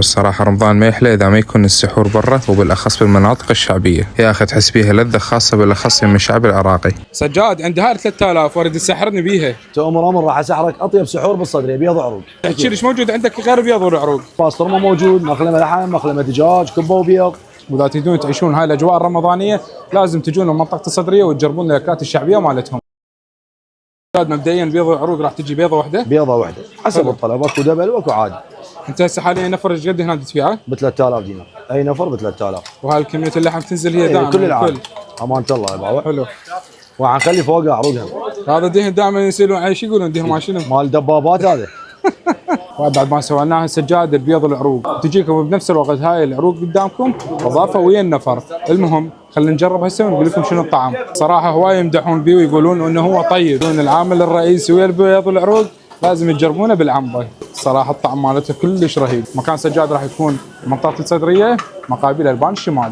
الصراحة رمضان ما يحلى إذا ما يكون السحور برا، وبالأخص بالمناطق الشعبية. يا أخي تحس بيها لذة خاصة، بالأخص من الشعب العراقي. سجاد عندي هاي 3000 واريد تسحرني بيها. تؤمر راح اسحرك اطيب سحور بالصدريه بيض عروق. احكي ليش موجود عندك غير بيض والعروق؟ باسترما موجود، مخلمه لحم، مخلمه دجاج، كبه وبيض. واذا تريدون تعيشون هاي الاجواء الرمضانيه لازم تجون لمنطقه الصدريه وتجربون الاكلات الشعبيه مالتهم. مبدئيا بيض والعروق راح تجي بيضه واحده؟ بيضه واحده حسب الطلب، اكو دبل واكو عادي. انت هسه حاليا نفر ايش قد هنا تدفعه؟ ب 3000 دينار، اي نفر ب 3000. وهاي كميه اللحم تنزل هي دائما كل العالم. امانه الله يا باوع. حلو. وحنخلي فوقها عروقها. هذا دهن دائما يسالون عن شو يقولون دهن ما شنو؟ مال دبابات هذا. بعد ما سويناها سجاد البيض العروق تجيكم بنفس الوقت هاي العروق قدامكم اضافه ويا النفر. المهم خلينا نجرب هسه ونقول لكم شنو الطعم. صراحه هواي يمدحون بيه ويقولون انه هو طيب. العامل الرئيسي ويا البيض العروق لازم تجربونه بالعنبه. صراحه الطعم مالته كلش رهيب. مكان سجاد راح يكون منطقه الصدريه مقابل البان الشمال.